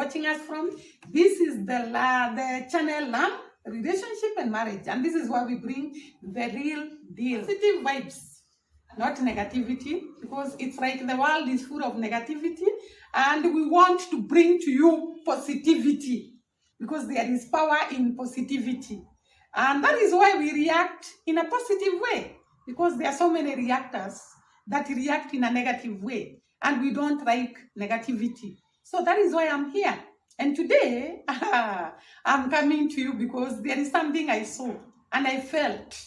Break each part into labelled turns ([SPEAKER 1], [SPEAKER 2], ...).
[SPEAKER 1] watching us from. This is the channel Relationship and Marriage, and this is where we bring the real deal. Positive vibes, not negativity, because it's like the world is full of negativity, and we want to bring to you positivity, because there is power in positivity. And that is why we react in a positive way, because there are so many reactors that react in a negative way, and we don't like negativity. So that is why I'm here. And today, I'm coming to you because there is something I saw and I felt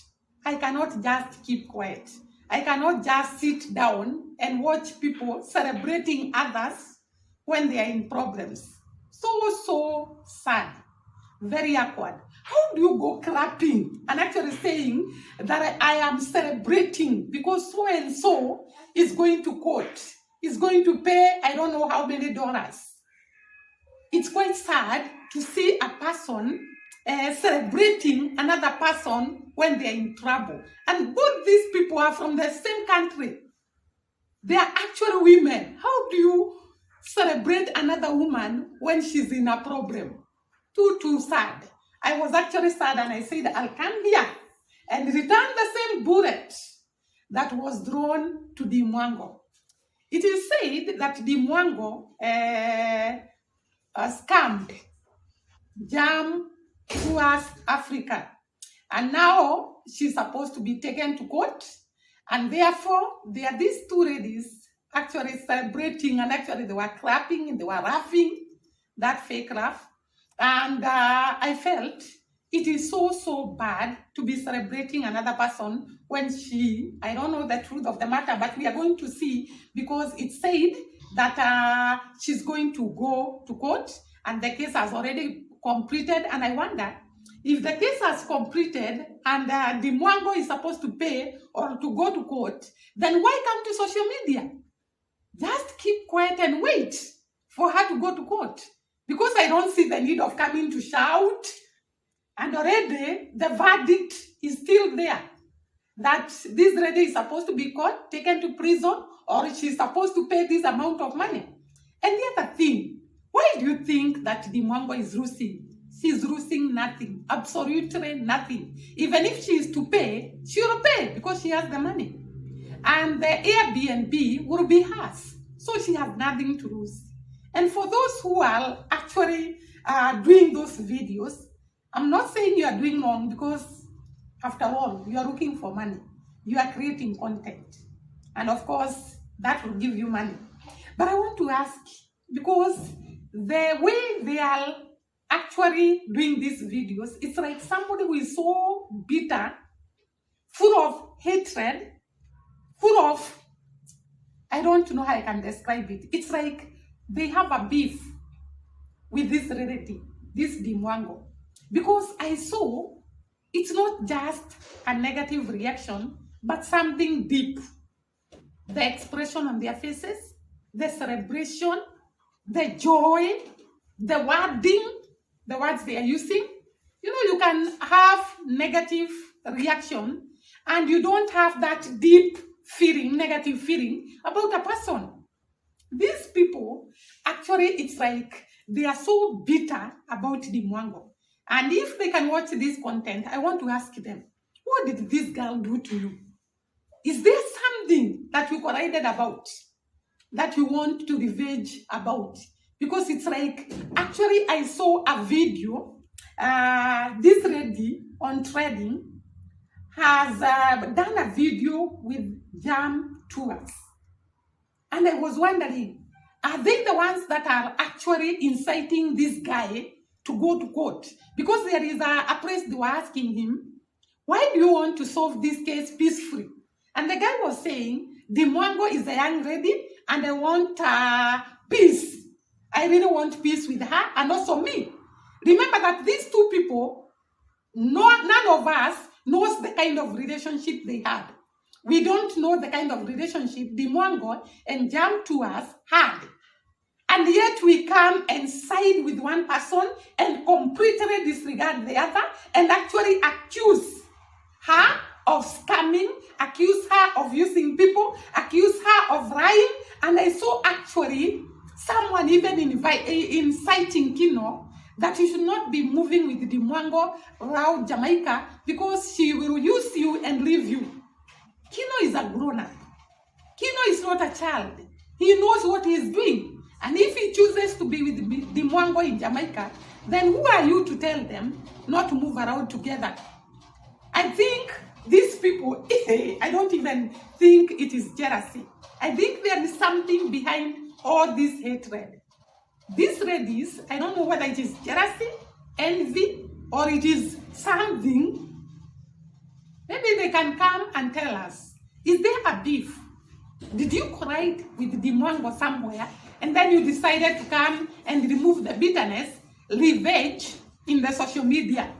[SPEAKER 1] I cannot just keep quiet. I cannot just sit down and watch people celebrating others when they are in problems. So sad. Very awkward. How do you go clapping and actually saying that I am celebrating because so and so is going to court, is going to pay I don't know how many dollars? It's quite sad to see a person celebrating another person when they are in trouble. And both these people are from the same country. They are actually women. How do you celebrate another woman when she's in a problem? Too sad. I was actually sad and I said, I'll come here and return the same bullet that was thrown to Dee Mwango. It is said that Dee Mwango scammed Jam towards Africa. And now she's supposed to be taken to court. And therefore, there are these two ladies actually celebrating, and actually they were clapping and they were laughing, that fake laugh. And I felt it is so bad to be celebrating another person when I don't know the truth of the matter, but we are going to see, because it said that she's going to go to court and the case has already completed. And I wonder, if the case has completed and Dee Mwango is supposed to pay or to go to court, then why come to social media? Just keep quiet and wait for her to go to court. Because I don't see the need of coming to shout. And already the verdict is still there. That this lady is supposed to be caught, taken to prison, or she's supposed to pay this amount of money. And the other thing, why do you think that Dee Mwango is losing? She's losing nothing, absolutely nothing. Even if she is to pay, she will pay because she has the money. And the Airbnb will be hers. So she has nothing to lose. And for those who are actually doing those videos, I'm not saying you are doing wrong, because after all, you are looking for money. You are creating content. And of course, that will give you money. But I want to ask, because the way they are actually doing these videos, it's like somebody who is so bitter, full of hatred, full of, I don't know how I can describe it. It's like they have a beef with this relative, this Dee Mwango. Because I saw it's not just a negative reaction, but something deep. The expression on their faces, the celebration, the joy, the wording, the words they are using. You know, you can have negative reaction and you don't have that deep feeling, negative feeling about a person. These people, actually, it's like they are so bitter about Dee Mwango. And if they can watch this content, I want to ask them, what did this girl do to you? Is there something that you collided about, that you want to revenge about? Because it's like, actually, I saw a video, this lady on trading has done a video with Jam Tours. And I was wondering, are they the ones that are actually inciting this guy to go to court? Because there is a place they were asking him, why do you want to solve this case peacefully? And the guy was saying, Dee Mwango is a young lady and I want peace. I really want peace with her and also me. Remember that these two people, none of us knows the kind of relationship they had. We don't know the kind of relationship Dee Mwango and Jam Tours had. And yet we come and side with one person and completely disregard the other and actually accuse her of scamming, accuse her of using people, accuse her of lying. And I saw actually someone even inciting Kino that you should not be moving with Dee Mwango around Jamaica because she will use you and leave you. Kino is a grown-up. Kino is not a child. He knows what he is doing. And if he chooses to be with Dee Mwango in Jamaica, then who are you to tell them not to move around together? I think these people, I don't even think it is jealousy. I think there is something behind all this hatred. These ladies, I don't know whether it is jealousy, envy, or it is something. Maybe they can come and tell us, is there a beef? Did you collide with Dee Mwango somewhere and then you decided to come and remove the bitterness, revenge in the social media?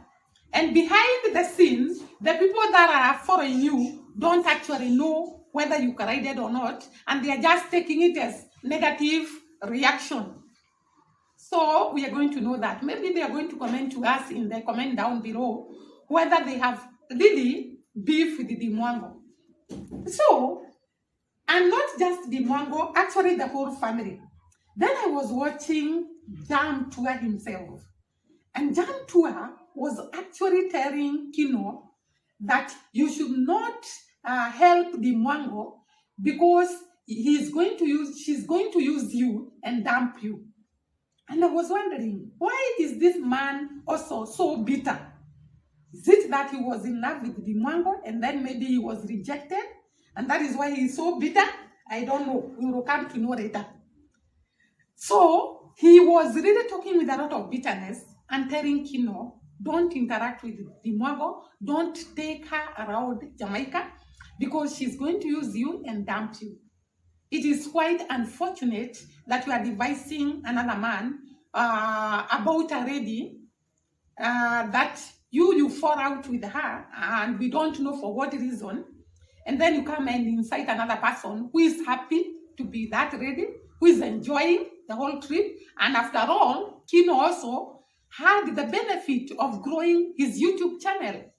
[SPEAKER 1] And behind the scenes, the people that are following you don't actually know whether you collided or not, and they are just taking it as negative reaction. So we are going to know that. Maybe they are going to comment to us in the comment down below whether they have really beef with Dee Mwango. So, and not just Dee Mwango, actually the whole family. Then I was watching Jam Tua himself. And Jam Tua was actually telling Kino that you should not help Dee Mwango because she's going to use you and dump you. And I was wondering, why is this man also so bitter? Is it that he was in love with Dee Mwango and then maybe he was rejected? And that is why he's so bitter? I don't know. We will come to know later. So he was really talking with a lot of bitterness and telling Kino, don't interact with Dee Mwango, don't take her around Jamaica because she's going to use you and dump you. It is quite unfortunate that you are devising another man about a lady that you fall out with her and we don't know for what reason. And then you come and incite another person who is happy to be that lady, who is enjoying the whole trip. And after all, Kino also had the benefit of growing his YouTube channel.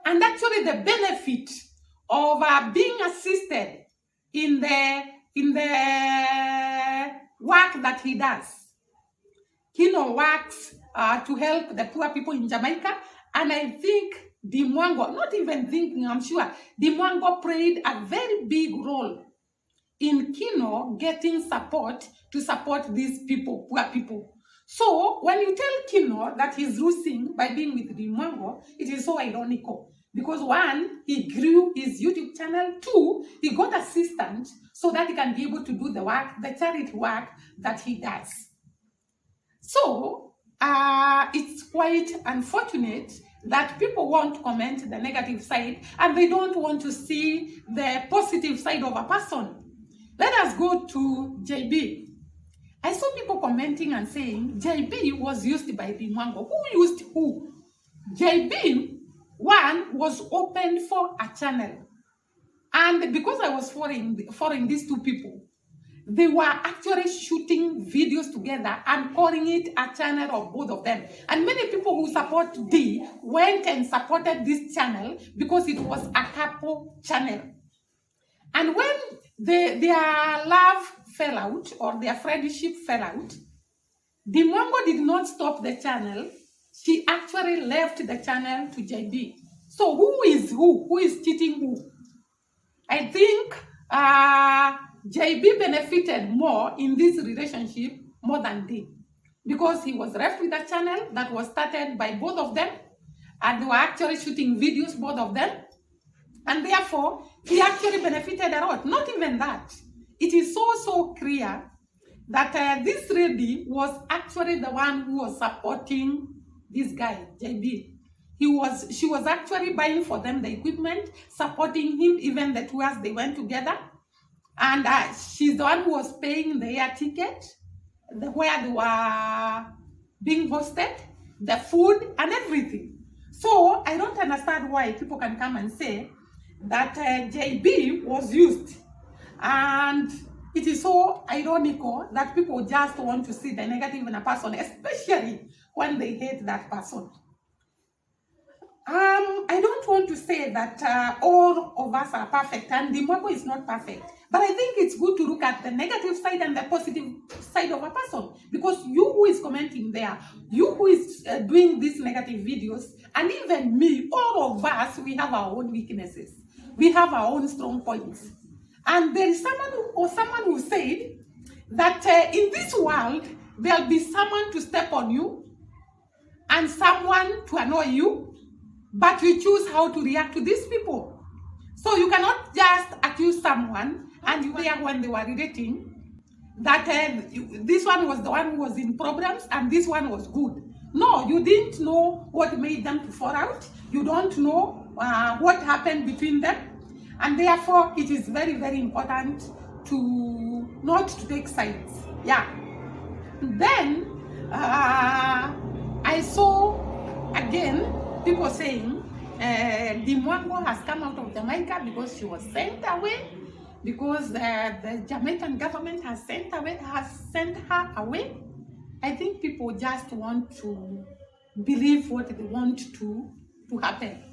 [SPEAKER 1] And actually the benefit of being assisted in the work that he does. Kino works to help the poor people in Jamaica. And I think Dee Mwango, not even thinking, I'm sure, Dee Mwango played a very big role in Kino getting support to support these people, poor people. So when you tell Kino that he's losing by being with Dee Mwango, it is so ironical. Because one, he grew his YouTube channel. Two, he got assistance so that he can be able to do the work, the charity work that he does. So it's quite unfortunate that people want to comment the negative side and they don't want to see the positive side of a person. Let us go to JB. I saw people commenting and saying JB was used by Dee Mwango. Who used who? JB, one, was opened for a channel. And because I was following these two people, they were actually shooting videos together and calling it a channel of both of them. And many people who support Dee went and supported this channel because it was a couple channel. And when their love fell out or their friendship fell out, Dee Mwango did not stop the channel. She actually left the channel to JB. So who is who? Who is cheating who? I think JB benefited more in this relationship more than Dee, because he was left with a channel that was started by both of them and they were actually shooting videos, both of them, and therefore he actually benefited a lot. Not even that. It is so clear that this lady was actually the one who was supporting this guy, JB. She was actually buying for them the equipment, supporting him, even the tours they went together. And she's the one who was paying the air ticket, where they were being hosted, the food and everything. So I don't understand why people can come and say that JB was used. And it is so ironical that people just want to see the negative in a person, especially when they hate that person. I don't want to say that all of us are perfect, and Dee Mwango is not perfect. But I think it's good to look at the negative side and the positive side of a person, because you who is commenting there, you who is doing these negative videos, and even me, all of us, we have our own weaknesses. We have our own strong points. And there is someone who said that in this world, there'll be someone to step on you and someone to annoy you, but you choose how to react to these people. So you cannot just accuse someone and you there when they were relating that this one was the one who was in problems and this one was good. No, you didn't know what made them to fall out. You don't know what happened between them. And therefore, it is very, very important to not to take sides. Yeah. Then I saw again people saying Dee Mwango has come out of Jamaica because she was sent away, because the Jamaican government has sent her away. I think people just want to believe what they want to happen.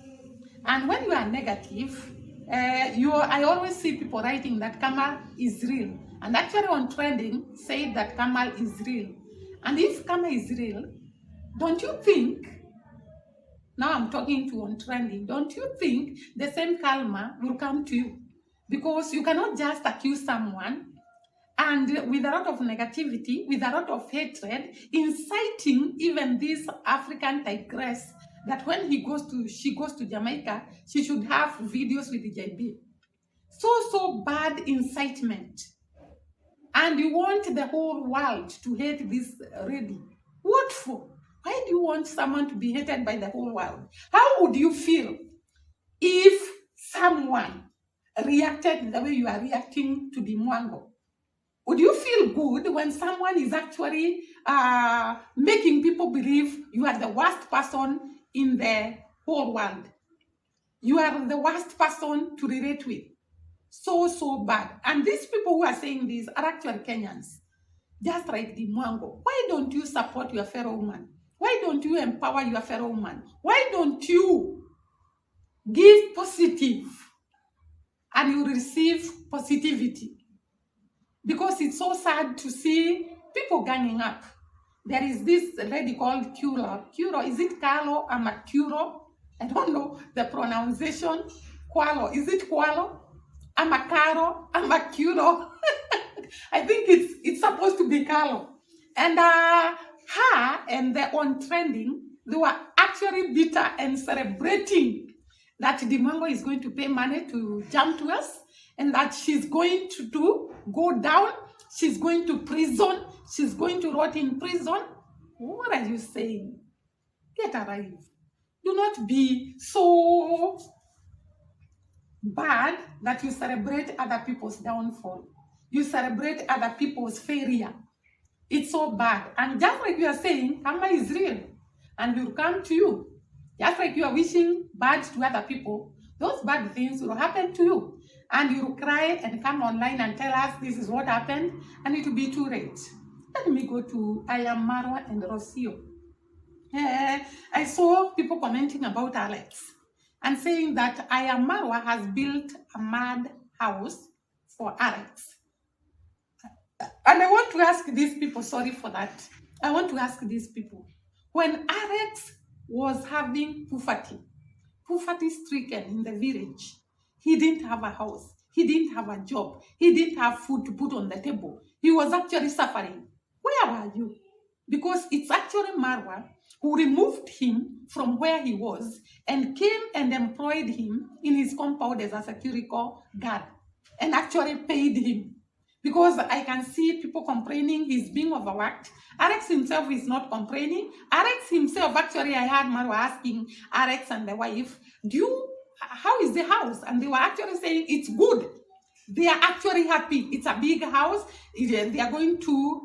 [SPEAKER 1] And when you are negative, I always see people writing that Kamal is real. And actually on trending, say that Kamal is real. And if Kamal is real, don't you think, now I'm talking to on trending, don't you think the same karma will come to you? Because you cannot just accuse someone and with a lot of negativity, with a lot of hatred, inciting even this African tigress that when she goes to Jamaica, she should have videos with the JB. So bad incitement. And you want the whole world to hate this lady. What for? Why do you want someone to be hated by the whole world? How would you feel if someone reacted the way you are reacting to Dee Mwango? Would you feel good when someone is actually making people believe you are the worst person in the whole world? You are the worst person to relate with. So bad. And these people who are saying this are actually Kenyans. Just like Dee Mwango. Why don't you support your fellow woman? Why don't you empower your fellow woman? Why don't you give positive and you receive positivity? Because it's so sad to see people ganging up. There is this lady called Kuro. Is it Carlo or Kuro? I don't know the pronunciation. Qualo. Is it Qualo? Amakaro, Amakuro. I think it's supposed to be Carlo. And her and the on trending, they were actually bitter and celebrating that Dee Mwango is going to pay money to jump to us and that she's going to go down, she's going to prison, she's going to rot in prison. What are you saying? Get a life. Do not be so bad that you celebrate other people's downfall. You celebrate other people's failure. It's so bad. And just like you are saying, karma is real and will come to you. Just like you are wishing bad to other people, those bad things will happen to you. And you will cry and come online and tell us this is what happened, and it will be too late. Let me go to I am Marwa and Rocio. I saw people commenting about Alex and saying that I am Marwa has built a mad house for Alex. And I want to ask these people, sorry for that. I want to ask these people, when Alex was having poverty stricken in the village, he didn't have a house, he didn't have a job, he didn't have food to put on the table. He was actually suffering. Where were you? Because it's actually Marwa who removed him from where he was and came and employed him in his compound as a security guard and actually paid him. Because I can see people complaining he's being overworked. Alex himself is not complaining. Alex himself, actually, I had Marwa asking Alex and the wife, how is the house? And they were actually saying it's good. They are actually happy. It's a big house. They are going to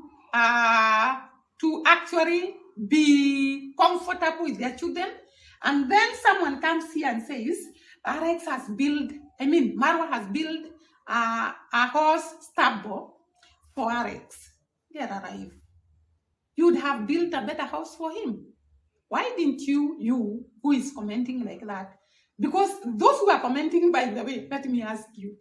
[SPEAKER 1] actually be comfortable with their children. And then someone comes here and says, Marwa has built a horse stable for Alex. Get alive. You'd have built a better house for him. Why didn't you who is commenting like that? Because those who are commenting, by the way, let me ask you,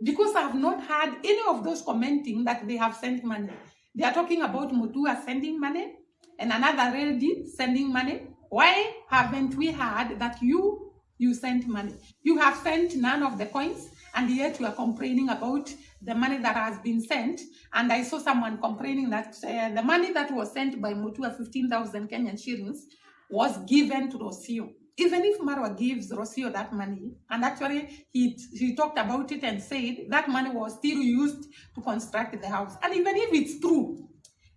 [SPEAKER 1] because I have not heard any of those commenting that they have sent money. They are talking about Mutua sending money and another lady sending money. Why haven't we heard that you sent money? You have sent none of the coins, and yet you are complaining about the money that has been sent. And I saw someone complaining that the money that was sent by Mutua, 15,000 Kenyan shillings, was given to Rocio. Even if Marwa gives Rocio that money, and actually he talked about it and said that money was still used to construct the house. And even if it's true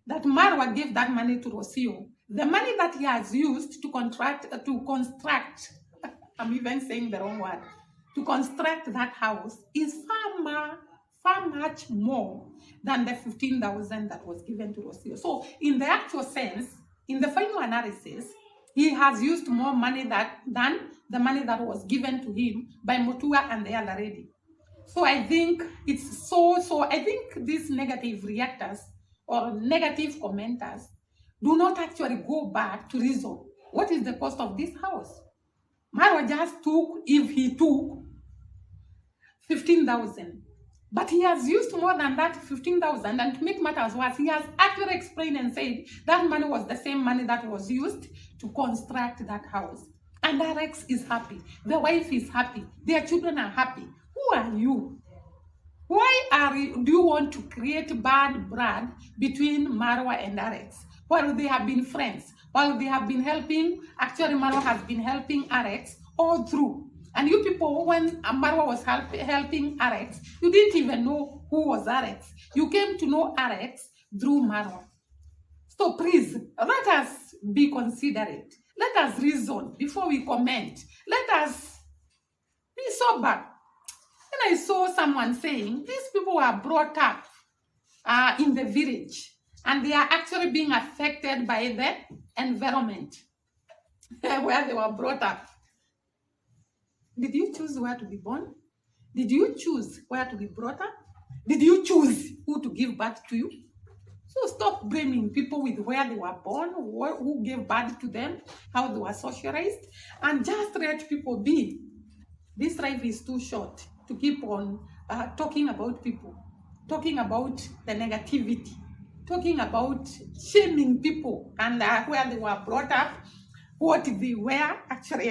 [SPEAKER 1] that Marwa gave that money to Rocio, the money that he has used to construct, I'm even saying the wrong word, to construct that house is far much more than the 15,000 that was given to Rocio. So in the actual sense, in the final analysis, he has used more money than the money that was given to him by Mutua and the other lady. So I think it's I think these negative reactors or negative commenters do not actually go back to reason what is the cost of this house. Marwa just took, if he took 15,000, but he has used more than that 15,000, and to make matters worse, he has actually explained and said that money was the same money that was used to construct that house. And Alex is happy, the wife is happy, their children are happy. Who are you? Why do you want to create bad blood between Marwa and Alex? While they have been friends, while they have been helping, actually Marwa has been helping Alex all through. And you people, when Marwa was helping Alex, you didn't even know who was Alex. You came to know Alex through Marwa. So please, let us be considerate. Let us reason before we comment. Let us be sober. And I saw someone saying, these people were brought up in the village, and they are actually being affected by the environment where they were brought up. Did you choose where to be born? Did you choose where to be brought up? Did you choose who to give birth to you? So stop blaming people with where they were born, who gave birth to them, how they were socialized, and just let people be. This life is too short to keep on talking about people, talking about the negativity, talking about shaming people and where they were brought up, what they were. Actually,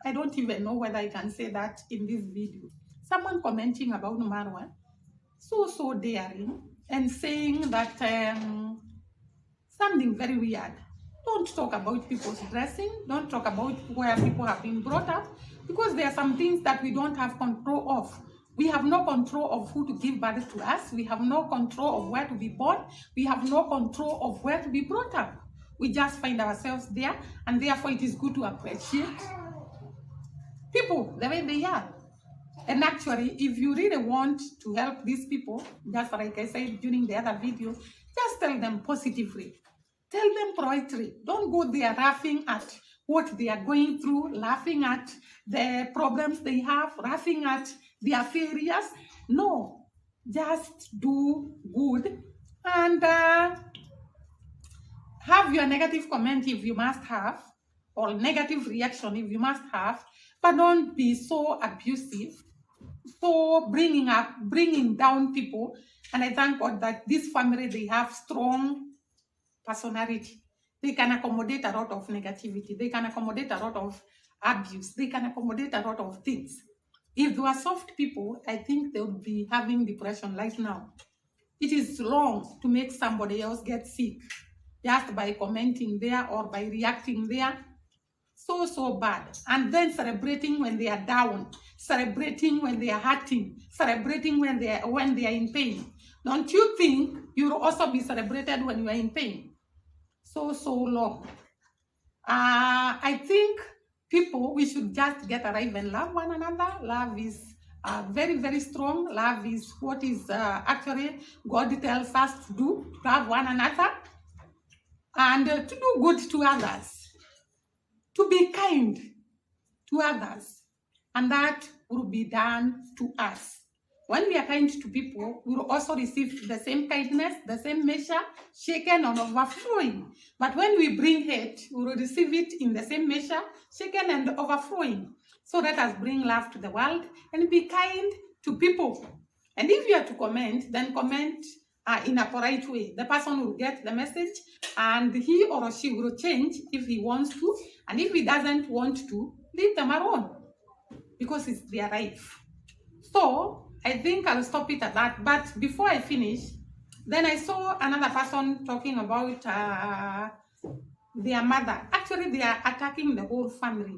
[SPEAKER 1] I don't even know whether I can say that in this video. Someone commenting about Marwa, so daring, and saying that something very weird. Don't talk about people's dressing. Don't talk about where people have been brought up, because there are some things that we don't have control of. We have no control of who to give birth to us. We have no control of where to be born. We have no control of where to be brought up. We just find ourselves there, and therefore it is good to appreciate people the way they are. And actually, if you really want to help these people, just like I said during the other video, just tell them positively. Tell them politely. Don't go there laughing at what they are going through, laughing at the problems they have, laughing at their failures. No, just do good and have your negative comment if you must have, or negative reaction if you must have, but don't be so abusive, so bringing down people. And I thank God that this family, they have strong personality. They can accommodate a lot of negativity. They can accommodate a lot of abuse. They can accommodate a lot of things. If they were soft people, I think they would be having depression right now. It is wrong to make somebody else get sick just by commenting there or by reacting there. So bad. And then celebrating when they are down, celebrating when they are hurting, celebrating when they are in pain. Don't you think you will also be celebrated when you are in pain? So long. I think people, we should just get alive and love one another. Love is very, very strong. Love is what is actually God tells us to do, to love one another and to do good to others, to be kind to others, and that will be done to us. When we are kind to people, we will also receive the same kindness, the same measure, shaken and overflowing. But when we bring hate, we will receive it in the same measure, shaken and overflowing. So let us bring love to the world and be kind to people. And if you are to comment, then comment in a polite way. The person will get the message and he or she will change if he wants to. And if he doesn't want to, leave them alone because it's their life. So I think I'll stop it at that. But before I finish, then I saw another person talking about their mother. Actually, they are attacking the whole family.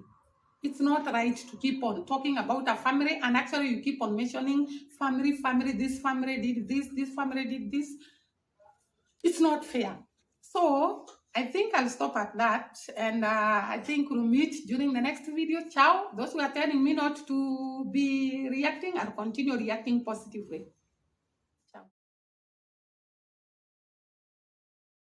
[SPEAKER 1] It's not right to keep on talking about a family, and actually you keep on mentioning family, this family did this family did this. It's not fair. So I think I'll stop at that, and I think we'll meet during the next video. Ciao. Those who are telling me not to be reacting, I'll continue reacting positively.